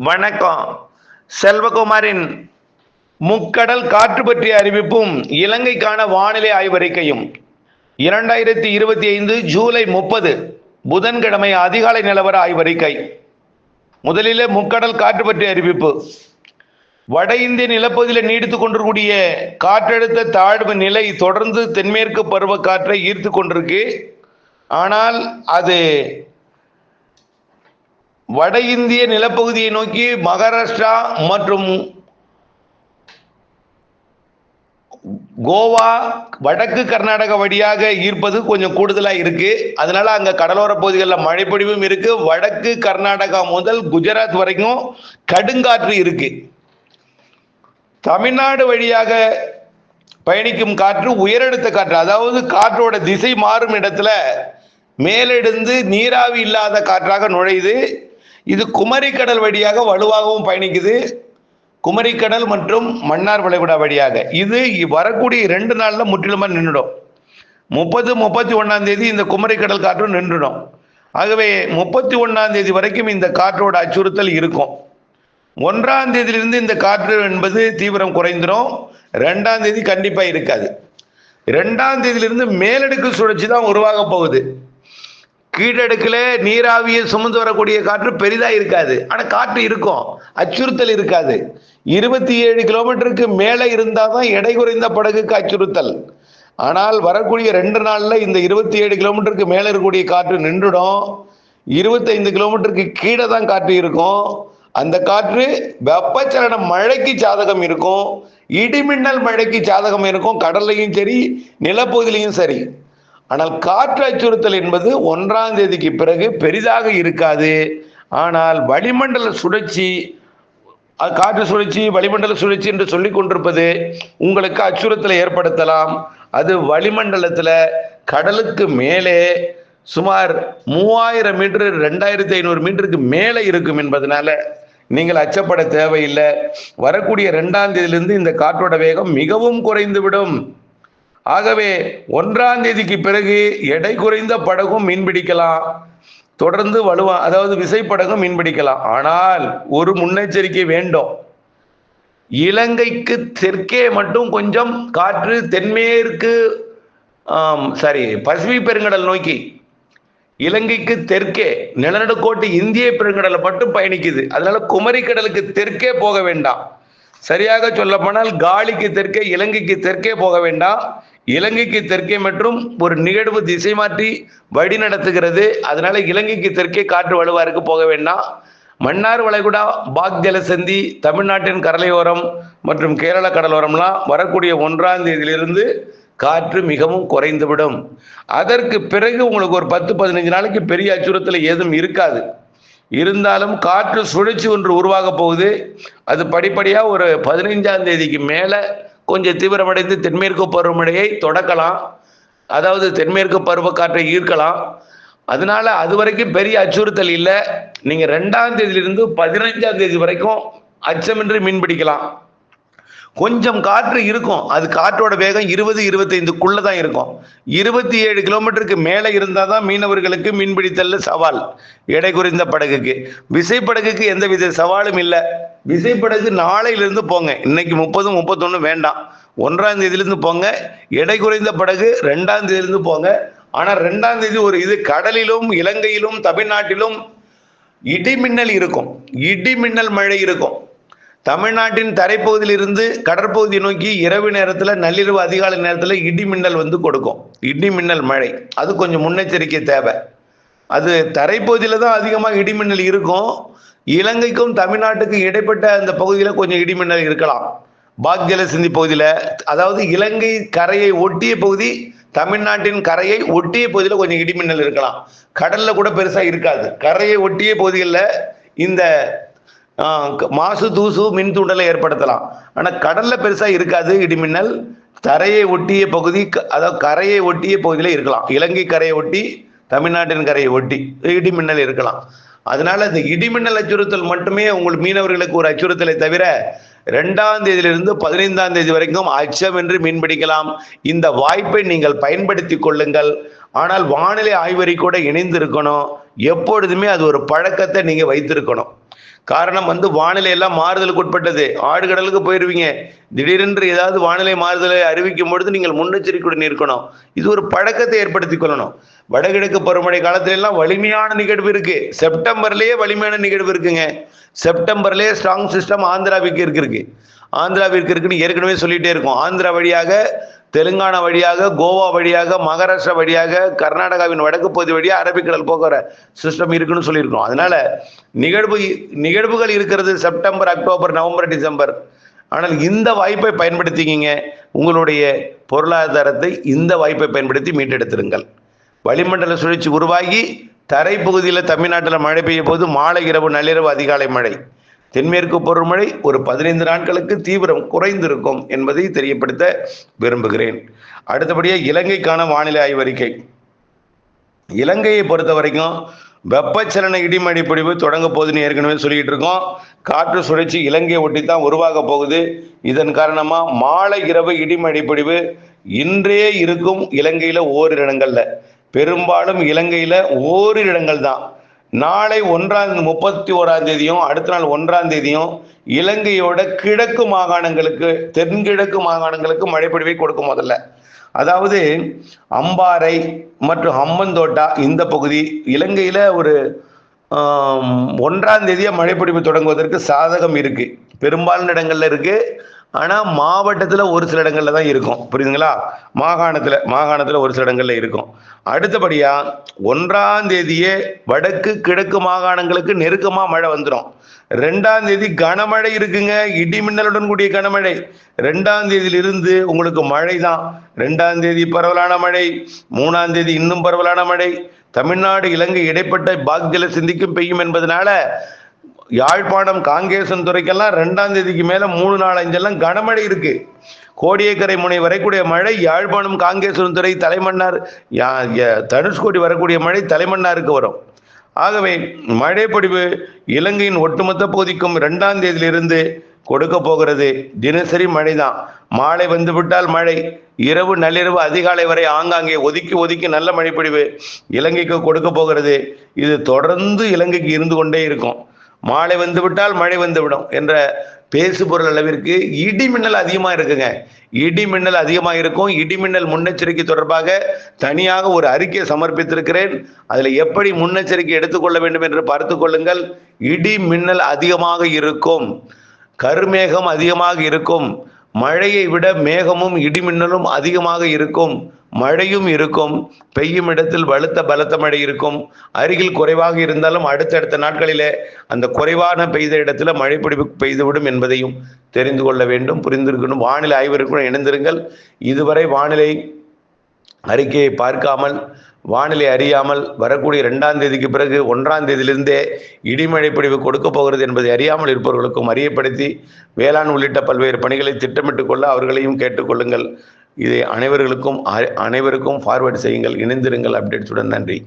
வணக்கம். செல்வகுமாரின் முக்கடல் காற்று பற்றிய அறிவிப்பும் இலங்கைக்கான வானிலை ஆய்வறிக்கையும் 2025 ஜூலை 30 புதன்கிழமை அதிகாலை நிலவர ஆய்வறிக்கை. முதலிலே முக்கடல் காற்று பற்றிய அறிவிப்பு. வட இந்திய நிலப்பகுதியில் நீடித்துக் கொண்டிருக்கூடிய காற்றழுத்த தாழ்வு நிலை தொடர்ந்து தென்மேற்கு பருவ காற்றை ஈர்த்து கொண்டிருக்கு. ஆனால் அது வட இந்திய நிலப்பகுதியை நோக்கி மகாராஷ்டிரா மற்றும் கோவா, வடக்கு கர்நாடகா வழியாக ஈர்ப்பது கொஞ்சம் கூடுதலா இருக்கு. அதனால அங்க கடலோர பகுதிகளில் மழைப்பொழிவும் இருக்கு. வடக்கு கர்நாடகா முதல் குஜராத் வரைக்கும் கடுங்காற்று இருக்கு. தமிழ்நாடு வழியாக பயணிக்கும் காற்று உயரழுத்த காற்று, அதாவது காற்றோட திசை மாறும் இடத்துல மேலெடுந்து நீராவி இல்லாத காற்றாக நுழையுது. இது குமரிக்கடல் வழியாக வலுவாகவும் பயணிக்குது. குமரிக்கடல் மற்றும் மன்னார் வளைகுடா வழியாக இது வரக்கூடிய 2 நாள்ல முற்றிலுமா நின்றுடும். 30, 31ஆம் தேதி இந்த குமரிக்கடல் காற்று நின்றுடும். ஆகவே 31ஆம் தேதி வரைக்கும் இந்த காற்றோட அச்சுறுத்தல் இருக்கும். 1ஆம் தேதியிலிருந்து இந்த காற்று என்பது தீவிரம் குறைந்துடும். 2ஆம் தேதி கண்டிப்பா இருக்காது. 2ஆம் தேதியிலிருந்து மேலடுக்கு சுழற்சி தான் உருவாக போகுது. கீழடுக்கில் நீராவியை சுமந்து வரக்கூடிய காற்று பெரிதா இருக்காது. ஆனா காற்று இருக்கும், அச்சுறுத்தல் இருக்காது. 27 கிலோமீட்டருக்கு மேலே இருந்தால் தான் எடை குறைந்த படகுக்கு அச்சுறுத்தல். ஆனால் வரக்கூடிய 2 நாள்ல இந்த 27 கிலோமீட்டருக்கு மேலே இருக்கக்கூடிய காற்று நின்றுடும். 25 கிலோமீட்டருக்கு கீழே தான் காற்று இருக்கும். அந்த காற்று வெப்பச்சலன மழைக்கு சாதகம் இருக்கும், இடிமின்னல் மழைக்கு சாதகம் இருக்கும், கடல்லையும் சரி நிலப்பகுதியிலையும் சரி. ஆனால் காற்று அச்சுறுத்தல் என்பது 1ஆம் தேதிக்கு பிறகு பெரிதாக இருக்காது. ஆனால் வளிமண்டல சுழற்சி, காற்று சுழற்சி, வளிமண்டல சுழற்சி என்று சொல்லிக் கொண்டிருப்பது உங்களுக்கு அச்சுறுத்தலை ஏற்படுத்தலாம். அது வளிமண்டலத்தில் கடலுக்கு மேலே சுமார் 3000 மீட்டர், 2500 மீட்டருக்கு மேலே இருக்கும் என்பதனால நீங்கள் அச்சப்பட தேவையில்லை. வரக்கூடிய 2ஆம் தேதியிலிருந்து இந்த காற்றோட வேகம் மிகவும் குறைந்துவிடும். ஆகவே 1ஆம் தேதிக்கு பிறகு எடை குறைந்த படகும் மீன்பிடிக்கலாம், தொடர்ந்து அதாவது விசைப்படகும் மீன்பிடிக்கலாம். ஆனால் ஒரு முன்னெச்சரிக்கை வேண்டும். இலங்கைக்கு தெற்கே மட்டும் கொஞ்சம் காற்று தென்மேற்கு பசிபிக் பெருங்கடல் நோக்கி இலங்கைக்கு தெற்கே நிலநடுக்கோட்டு இந்திய பெருங்கடலை மட்டும் பயணிக்குது. அதனால குமரிக்கடலுக்கு தெற்கே போக வேண்டாம். சரியாக சொல்ல போனால் காலிக்கு தெற்கே, இலங்கைக்கு தெற்கே போக வேண்டாம். இலங்கைக்கு தெற்கே மற்றும் ஒரு நிகழ்வு திசை மாற்றி வழி நடத்துகிறது. அதனால இலங்கைக்கு தெற்கே காற்று வலுவாருக்கு போக வேண்டாம். மன்னார் வளைகுடா, பாக் ஜலசந்தி, தமிழ்நாட்டின் கடலையோரம் மற்றும் கேரள கடலோரம்லாம் வரக்கூடிய 1ஆம் தேதியிலிருந்து காற்று மிகவும் குறைந்துவிடும். அதற்கு பிறகு உங்களுக்கு ஒரு 10-15 நாளைக்கு பெரிய அச்சுறுத்தல் ஏதும் இருக்காது. இருந்தாலும் காற்று சுழற்சி ஒன்று உருவாக போகுது. அது படிப்படியா ஒரு 15ஆம் தேதிக்கு மேல கொஞ்சம் தீவிரமடைந்து தென்மேற்கு பருவமழையை தொடக்கலாம், அதாவது தென்மேற்கு பருவ காற்றை ஈர்க்கலாம். அதனால அது வரைக்கும் பெரிய அச்சுறுத்தல் இல்லை. நீங்க 2ஆம் தேதியிலிருந்து 15ஆம் தேதி வரைக்கும் அச்சமின்றி மீன்பிடிக்கலாம். கொஞ்சம் காற்று இருக்கும், அது காற்றோட வேகம் 20-25க்குள்ள தான் இருக்கும். 27 கிலோமீட்டருக்கு மேலே இருந்தால் தான் மீனவர்களுக்கு மீன்பிடித்தல் சவால். எடை குறைந்த படகுக்கு, விசைப்படகுக்கு எந்தவித சவாலும் இல்லை. விசைப்படகு நாளையிலிருந்து போங்க. இன்னைக்கு 30, 31 வேண்டாம். 1ஆம் தேதியிலிருந்து போங்க. எடை குறைந்த படகு 2ஆம் தேதியிலிருந்து போங்க. ஆனால் 2ஆம் தேதி ஒரு இது கடலிலும் இலங்கையிலும் தமிழ்நாட்டிலும் இடிமின்னல் இருக்கும், இடிமின்னல் மழை இருக்கும். தமிழ்நாட்டின் தரைப்பகுதியில் இருந்து கடற்பகுதியை நோக்கி இரவு நேரத்தில், நள்ளிரவு அதிகாலை நேரத்தில் இடிமின்னல் வந்து கொடுக்கும், இடிமின்னல் மழை. அது கொஞ்சம் முன்னெச்சரிக்கை தேவை. அது தரைப்பகுதியில் தான் அதிகமாக இடிமின்னல் இருக்கும். இலங்கைக்கும் தமிழ்நாட்டுக்கும் இடைப்பட்ட அந்த பகுதியில் கொஞ்சம் இடிமின்னல் இருக்கலாம். பாக் ஜலசந்தி பகுதியில், அதாவது இலங்கை கரையை ஒட்டிய பகுதி, தமிழ்நாட்டின் கரையை ஒட்டிய பகுதியில் கொஞ்சம் இடிமின்னல் இருக்கலாம். கடல்ல கூட பெருசா இருக்காது. கரையை ஒட்டிய பகுதிகளில் இந்த மாசு, தூசு, மின் தூண்டலை ஏற்படுத்தலாம். ஆனால் கடல்ல பெருசா இருக்காது இடிமின்னல். தரையை ஒட்டிய பகுதி, அதாவது கரையை ஒட்டிய பகுதியில் இருக்கலாம். இலங்கை கரையை ஒட்டி, தமிழ்நாட்டின் கரையை ஒட்டி இடிமின்னல் இருக்கலாம். அதனால இந்த இடிமின்னல் அச்சுறுத்தல் மட்டுமே உங்கள் மீனவர்களுக்கு ஒரு அச்சுறுத்தலை தவிர 2ஆம் தேதியிலிருந்து 15ஆம் தேதி வரைக்கும் அச்சமின்றி மீன்பிடிக்கலாம். இந்த வாய்ப்பை நீங்கள் பயன்படுத்தி கொள்ளுங்கள். ஆனால் வானிலை ஆய்வறிக்கையோட இணைந்து இருக்கணும். எப்பொழுதுமே அது ஒரு பழக்கத்தை நீங்க வைத்திருக்கணும். காரணம் வானிலை எல்லாம் மாறுதலுக்கு உட்பட்டது. ஆழ்கடலுக்கு போயிருவீங்க, திடீரென்று ஏதாவது வானிலை மாறுதலை அறிவிக்கும் பொழுது நீங்கள் முன்னெச்சரிக்கையுடன் இருக்கணும். இது ஒரு பழக்கத்தை ஏற்படுத்திக் கொள்ளணும். வடகிழக்கு பருவமழை காலத்துல எல்லாம் வலிமையான நிகழ்வு இருக்கு. செப்டம்பர்லயே வலிமையான நிகழ்வு இருக்குங்க. செப்டம்பர்லயே ஸ்ட்ராங் சிஸ்டம் ஆந்திராவுக்கு இருக்கு. ஆந்திராவிற்கு இருக்குன்னு ஏற்கனவே சொல்லிட்டே இருக்கும். ஆந்திரா வழியாக, தெலுங்கானா வழியாக, கோவா வழியாக, மகாராஷ்டிரா வழியாக, கர்நாடகாவின் வடக்கு பகுதி வழியாக அரபிக்கடல் போகிற சிஸ்டம் இருக்குன்னு சொல்லியிருக்கோம். அதனால நிகழ்வுகள் இருக்கிறது செப்டம்பர், அக்டோபர், நவம்பர், டிசம்பர். ஆனால் இந்த வாய்ப்பை பயன்படுத்திக்கிங்க. உங்களுடைய பொருளாதாரத்தை இந்த வாய்ப்பை பயன்படுத்தி மீட்டெடுத்திருங்கள். வளிமண்டல சுழற்சி உருவாகி தரைப்பகுதியில் தமிழ்நாட்டில் மழை பெய்ய போது மாலை, இரவு, நள்ளிரவு, அதிகாலை மழை. தென்மேற்கு பருவமழை ஒரு 15 நாட்களுக்கு தீவிரம் குறைந்திருக்கும் என்பதை தெரியப்படுத்த விரும்புகிறேன். அடுத்தபடியாக இலங்கைக்கான வானிலை ஆய்வறிக்கை. இலங்கையை பொறுத்த வரைக்கும் வெப்பச்சலன இடிமழை பொழிவு தொடங்க போகுதுன்னு ஏற்கனவே சொல்லிட்டு இருக்கோம். காற்று சுழற்சி இலங்கையை ஒட்டித்தான் உருவாக போகுது. இதன் காரணமா மாலை, இரவு இடிமழை பொழிவு இன்றே இருக்கும். இலங்கையில ஓரிரு இடங்கள்ல, பெரும்பாலும் இலங்கையில ஓரிரு இடங்கள் தான். நாளை 31ஆம் தேதியும் அடுத்த நாள் 1ஆம் தேதியும் இலங்கையோட கிழக்கு மாகாணங்களுக்கு, தென்கிழக்கு மாகாணங்களுக்கு மழைப்பொழிவை கொடுக்கும். முதல்ல அதாவது அம்பாறை மற்றும் ஹம்மந்தோட்டா இந்த பகுதி இலங்கையில ஒரு 1ஆம் தேதியா மழைப்பொழிவு தொடங்குவதற்கு சாதகம் இருக்கு. பெரும்பாலான இடங்கள்ல இருக்கு. ஆனா மாவட்டத்துல ஒரு சில இடங்கள்ல தான் இருக்கும். புரியுதுங்களா? மாகாணத்துல ஒரு சில இடங்கள்ல இருக்கும். அடுத்தபடியா 1ஆம் தேதியே வடக்கு கிழக்கு மாகாணங்களுக்கு நெருக்கமா மழை வந்துடும். 2ஆம் தேதி கனமழை இருக்குங்க. இடி மின்னலுடன் கூடிய கனமழை. 2ஆம் தேதியிலிருந்து உங்களுக்கு மழை தான். 2ஆம் தேதி பரவலான மழை, 3ஆம் தேதி இன்னும் பரவலான மழை. தமிழ்நாடு இலங்கை இடைப்பட்ட பாக்ஜல சிந்திக்கும் பெய்யும் என்பதனால யாழ்ப்பாணம், காங்கேசன் துறைக்கெல்லாம் 2ஆம் தேதிக்கு மேல 3, 4, 5 எல்லாம் கனமழை இருக்கு. கோடியக்கரை முனை வரக்கூடிய மழை யாழ்ப்பாணம், காங்கேசன் துறை, தலைமன்னார், தனுஷ்கோடி வரக்கூடிய மழை தலைமன்னாருக்கு வரும். ஆகவே மழை பொழிவு இலங்கையின் ஒட்டுமொத்த பகுதிக்கும் 2ஆம் தேதியிலிருந்து கொடுக்க போகிறது. தினசரி மழை தான். மாலை வந்துவிட்டால் மழை, இரவு, நள்ளிரவு, அதிகாலை வரை ஆங்காங்கே ஒதுக்கி நல்ல மழை பொழிவு இலங்கைக்கு கொடுக்க போகிறது. இது தொடர்ந்து இலங்கைக்கு இருந்து கொண்டே இருக்கும். மாலை வந்து விட்டால் மழை வந்துவிடும் என்ற பேசுபொருள் அளவிற்கு இடி மின்னல் அதிகமா இருக்குங்க. இடி மின்னல் அதிகமா இருக்கும். இடி மின்னல் முன்னெச்சரிக்கை தொடர்பாக தனியாக ஒரு அறிக்கை சமர்ப்பித்திருக்கிறேன். அதுல எப்படி முன்னெச்சரிக்கை எடுத்துக்கொள்ள வேண்டும் என்று பார்த்து கொள்ளுங்கள். இடி மின்னல் அதிகமாக இருக்கும், கருமேகம் அதிகமாக இருக்கும். மழையை விட மேகமும் இடிமின்னலும் அதிகமாக இருக்கும். மழையும் இருக்கும். பெய்யும் இடத்தில் பலத்த மழை இருக்கும். அருகில் குறைவாக இருந்தாலும் அடுத்தடுத்த நாட்களிலே அந்த குறைவான பெய்த இடத்துல மழை பொழிவு பெய்துவிடும் என்பதையும் தெரிந்து கொள்ள வேண்டும், புரிந்திருக்கணும். வானிலை ஆய்வருக்கும் இணைந்திருங்கள். இதுவரை வானிலை அறிக்கையை பார்க்காமல், வானிலை அறியாமல், வரக்கூடிய 2ஆம் தேதிக்கு பிறகு 1ஆம் தேதியிலிருந்தே இடிமழை பொழிவு கொடுக்க போகிறது என்பதை அறியாமல் இருப்பவர்களுக்கும் அறியப்படுத்தி வேளாண் உள்ளிட்ட பல்வேறு பணிகளை திட்டமிட்டுக் கொள்ள அவர்களையும் கேட்டுக்கொள்ளுங்கள். இதை அனைவருக்கும் ஃபார்வர்ட் செய்யுங்கள். இணைந்திருங்கள். அப்டேட்ஸுடன். நன்றி.